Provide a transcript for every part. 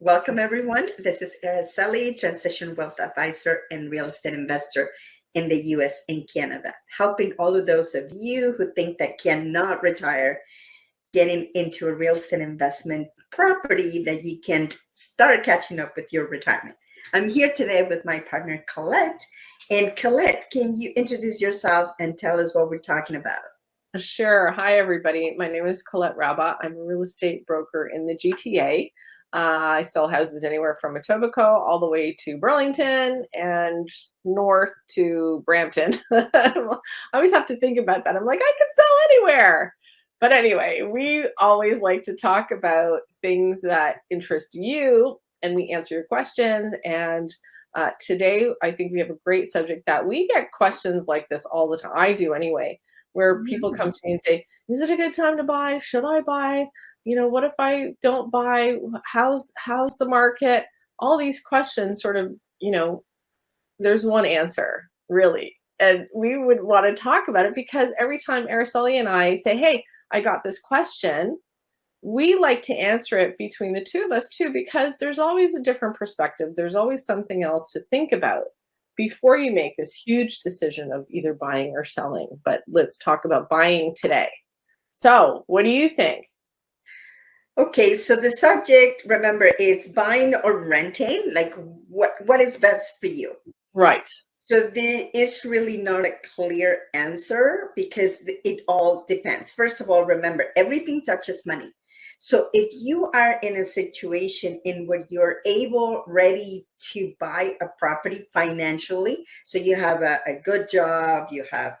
Welcome, everyone. This is Araceli, Transition Wealth Advisor and Real Estate Investor in the US and Canada, helping all of those of you who think that cannot retire getting into a real estate investment property that you can start catching up with your retirement. I'm here today with my partner, Colette. And Colette, can you introduce yourself and tell us what we're talking about? Sure. Hi, everybody. My name is Colette Rabba. I'm a real estate broker in the GTA. I sell houses anywhere from Etobicoke all the way to Burlington and north to Brampton. I always have to think about that. I'm like, I could sell anywhere. But anyway, we always like to talk about things that interest you and we answer your questions. And today, I think we have a great subject that we get questions like this all the time. I do anyway, where people come to me and say, is it a good time to buy? Should I buy? What if I don't buy? How's the market? All these questions sort of, there's one answer, really. And we would want to talk about it because every time Araceli and I say, hey, I got this question, we like to answer it between the two of us too, because there's always a different perspective. There's always something else to think about before you make this huge decision of either buying or selling. But let's talk about buying today. So what do you think? Okay, so the subject, remember, is buying or renting. Like, what is best for you? Right. So there is really not a clear answer because it all depends. First of all, remember, everything touches money. So if you are in a situation in where you're ready to buy a property financially, so you have a good job, you have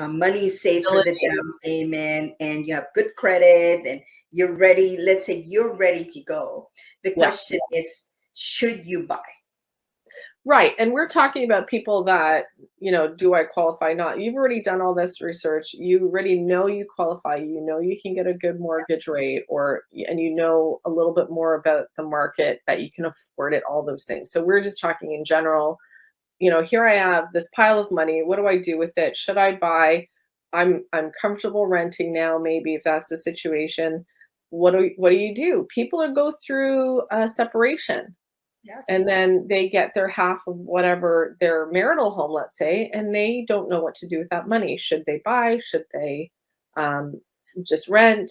money saved for the down payment, and you have good credit, and you're ready, let's say you're ready to go. The question is, should you buy? Right. And we're talking about people that, do I qualify? Not. You've already done all this research. You already know you qualify. You know you can get a good mortgage rate, and you know a little bit more about the market, that you can afford it, all those things. So we're just talking in general. Here I have this pile of money. What do I do with it? Should I buy? I'm comfortable renting now, maybe, if that's the situation. What do you do? People go through a separation. Yes. And then they get their half of whatever their marital home, let's say, and they don't know what to do with that money. Should they buy? Should they just rent?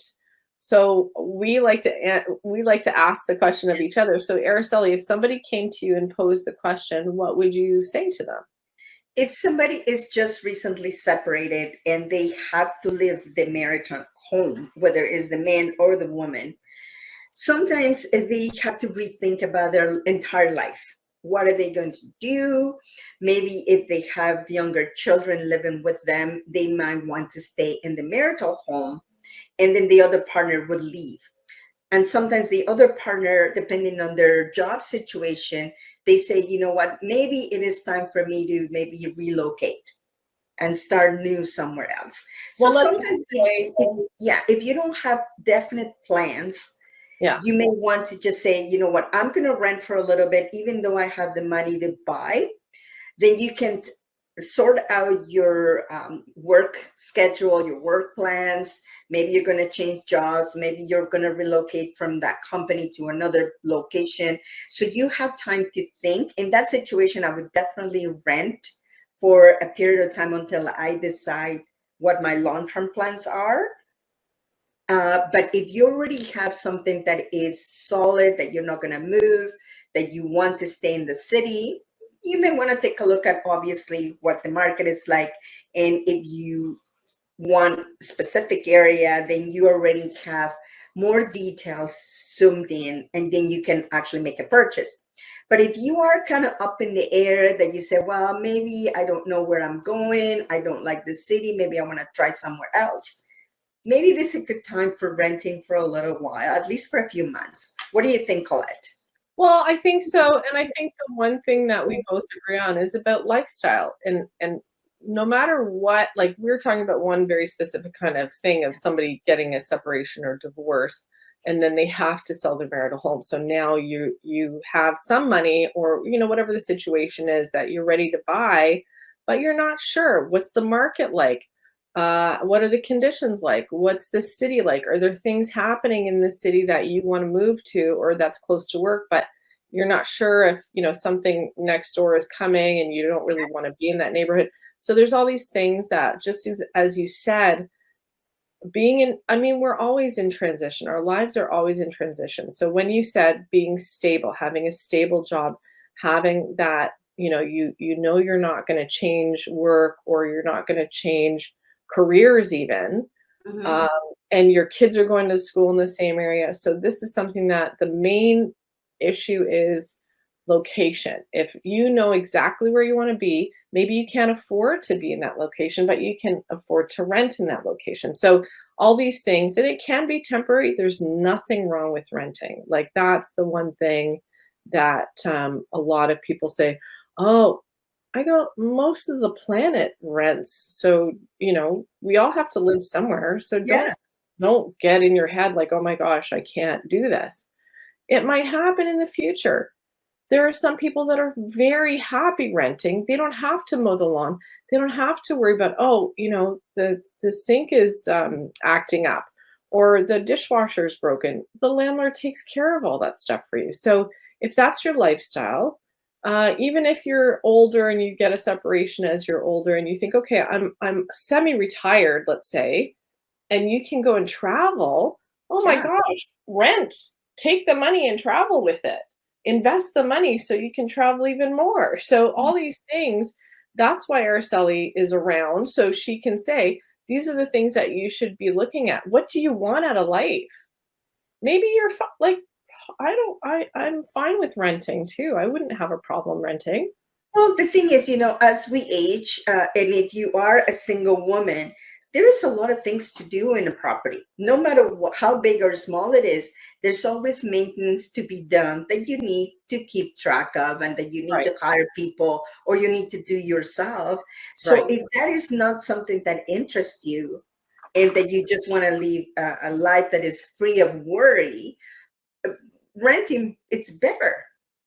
So we like to ask the question of each other. So Araceli, if somebody came to you and posed the question, what would you say to them? If somebody is just recently separated and they have to leave the marital home, whether it's the man or the woman, sometimes they have to rethink about their entire life. What are they going to do? Maybe if they have younger children living with them, they might want to stay in the marital home, and then the other partner would leave. And sometimes the other partner, depending on their job situation, they say, you know what, maybe it is time for me to maybe relocate and start new somewhere else. So sometimes, if you don't have definite plans, you may want to just say, you know what, I'm going to rent for a little bit, even though I have the money to buy. Then you can sort out your work schedule, your work plans. Maybe you're going to change jobs. Maybe you're going to relocate from that company to another location. So you have time to think. In that situation, I would definitely rent for a period of time until I decide what my long-term plans are. But if you already have something that is solid, that you're not going to move, that you want to stay in the city, you may want to take a look at, obviously, what the market is like. And if you want a specific area, then you already have more details zoomed in, and then you can actually make a purchase. But if you are kind of up in the air, that you say, well, maybe I don't know where I'm going, I don't like the city, maybe I want to try somewhere else, maybe this is a good time for renting for a little while, at least for a few months. What do you think, Colette? Well, I think so. And I think the one thing that we both agree on is about lifestyle. And no matter what, like, we're talking about one very specific kind of thing of somebody getting a separation or divorce, and then they have to sell their marital home. So now you have some money, or, whatever the situation is, that you're ready to buy, but you're not sure. What's the market like? What are the conditions like? What's the city like? Are there things happening in the city that you want to move to or that's close to work, but you're not sure if, something next door is coming and you don't really want to be in that neighborhood. So there's all these things that just as you said, we're always in transition. Our lives are always in transition. So when you said being stable, having a stable job, having that, you're not going to change work or you're not going to change careers even, Mhm. um, and your kids are going to school in the same area. So this is something that the main issue is location. If you know exactly where you want to be, maybe you can't afford to be in that location, but you can afford to rent in that location. So all these things, and it can be temporary. There's nothing wrong with renting. Like that's the one thing that a lot of people say, oh, I go, most of the planet rents. So, we all have to live somewhere. So Yeah. don't get in your head like, oh my gosh, I can't do this. It might happen in the future. There are some people that are very happy renting. They don't have to mow the lawn. They don't have to worry about, oh, the sink is acting up or the dishwasher is broken. The landlord takes care of all that stuff for you. So if that's your lifestyle, even if you're older and you get a separation as you're older and you think, okay, I'm semi-retired, let's say, and you can go and travel, oh my Yeah. gosh, rent, take the money and travel with it. Invest the money so you can travel even more. So all these things, that's why Araceli is around. So she can say, these are the things that you should be looking at. What do you want out of life? Maybe you're like, I'm fine with renting too. I wouldn't have a problem renting. Well, the thing is, as we age, and if you are a single woman, there is a lot of things to do in a property. No matter how big or small it is, there's always maintenance to be done that you need to keep track of and that you need Right, to hire people or you need to do yourself. So right, if that is not something that interests you and that you just want to live a life that is free of worry, renting, it's better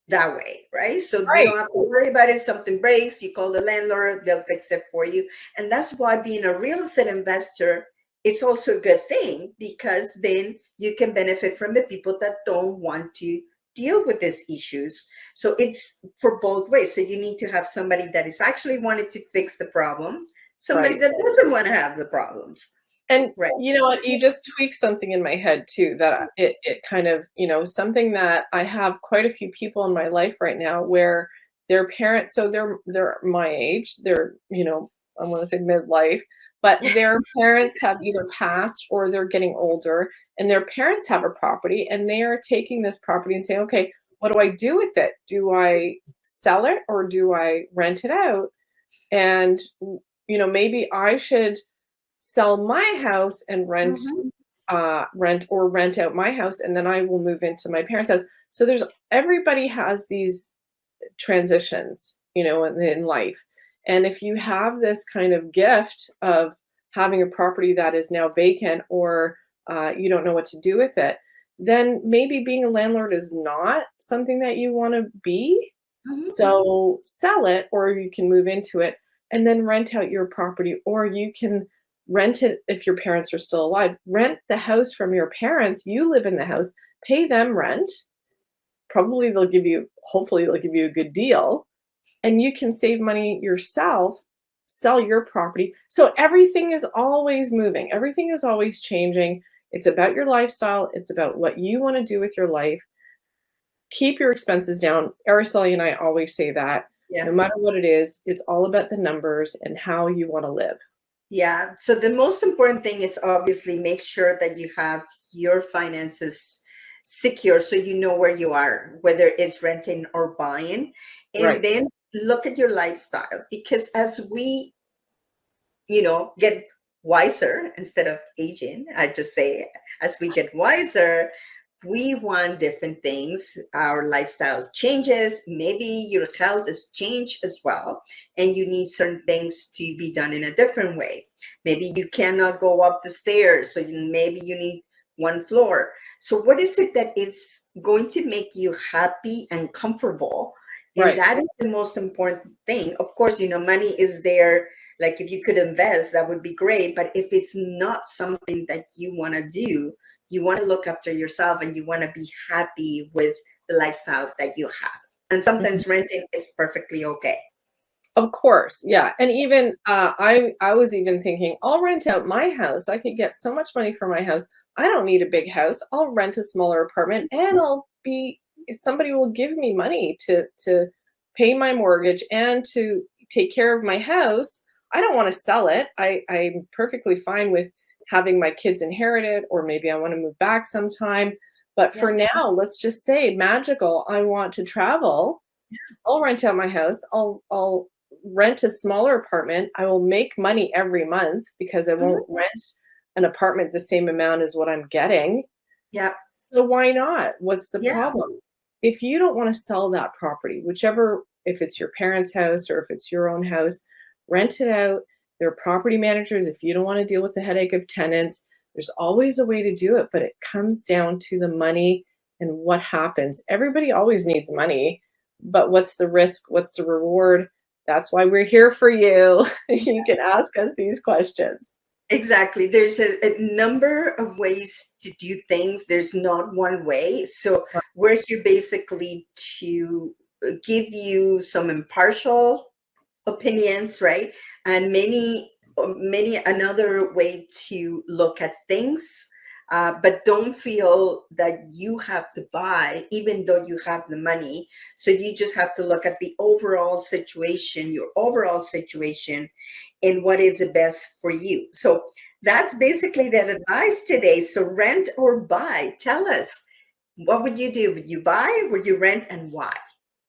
that way, right? So you right, don't have to worry about it. Something breaks, you call the landlord, they'll fix it for you. And that's why being a real estate investor is also a good thing, because then you can benefit from the people that don't want to deal with these issues. So it's for both ways. So you need to have somebody that is actually wanting to fix the problems, somebody right. that doesn't want to have the problems. And Right. you know what? You just tweaked something in my head too, that it kind of, something that I have quite a few people in my life right now where their parents, so they're my age, they're, I want to say midlife, but their parents have either passed or they're getting older and their parents have a property and they are taking this property and saying, okay, what do I do with it? Do I sell it or do I rent it out? And maybe I should sell my house and Mhm. rent out my house, and then I will move into my parents' house. So everybody has these transitions, in life. And if you have this kind of gift of having a property that is now vacant or you don't know what to do with it, then maybe being a landlord is not something that you want to be. Mhm. So sell it, or you can move into it and then rent out your property, or you can rent it if your parents are still alive. Rent the house from your parents. You live in the house, pay them rent. Hopefully, they'll give you a good deal, and you can save money yourself, sell your property. So everything is always moving, everything is always changing. It's about your lifestyle, it's about what you want to do with your life. Keep your expenses down. Araceli and I always say that no Yeah. matter what it is, it's all about the numbers and how you want to live. Yeah. So the most important thing is obviously make sure that you have your finances secure so you know where you are, whether it's renting or buying. And Right. then look at your lifestyle, because as we, get wiser instead of aging, I just say, as we get wiser, we want different things. Our lifestyle changes. Maybe your health has changed as well, and you need certain things to be done in a different way. Maybe you cannot go up the stairs, so maybe you need one floor. So, what is it that is going to make you happy and comfortable? And Right. that is the most important thing. Of course, money is there. Like if you could invest, that would be great. But if it's not something that you want to do, you want to look after yourself and you want to be happy with the lifestyle that you have. And sometimes renting is perfectly okay. Of course, yeah. And even I was even thinking, I'll rent out my house. I could get so much money for my house. I don't need a big house. I'll rent a smaller apartment, and somebody will give me money to pay my mortgage and to take care of my house. I don't want to sell it. I'm perfectly fine with having my kids inherit it, or maybe I want to move back sometime. But for Yeah. now, let's just say magical. I want to travel. I'll rent out my house. I'll rent a smaller apartment. I will make money every month because I Mhm. won't rent an apartment the same amount as what I'm getting. Yeah. So why not? What's the Yeah. problem? If you don't want to sell that property, whichever, if it's your parents' house or if it's your own house, rent it out. There are property managers. If you don't want to deal with the headache of tenants, there's always a way to do it, but it comes down to the money and what happens. Everybody always needs money, but what's the risk? What's the reward? That's why we're here for you. You can ask us these questions. Exactly. There's a number of ways to do things. There's not one way. So we're here basically to give you some impartial opinions, right? And many another way to look at things. But don't feel that you have to buy, even though you have the money. So you just have to look at the overall situation, your overall situation, and what is the best for you. So that's basically that advice today. So rent or buy. Tell us, what would you do? Would you buy? Would you rent, and why?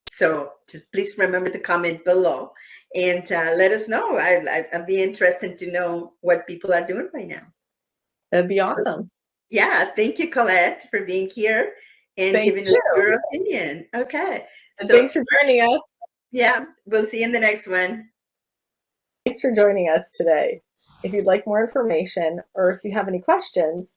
So just please remember to comment below and let us know. I'd be interested to know what people are doing right now. That'd be So, awesome. yeah, thank you, Colette, for being here and Thank giving us you. your opinion. Okay. And So, thanks for joining us. yeah, we'll see you in the next one. Thanks for joining us today. If you'd like more information or if you have any questions,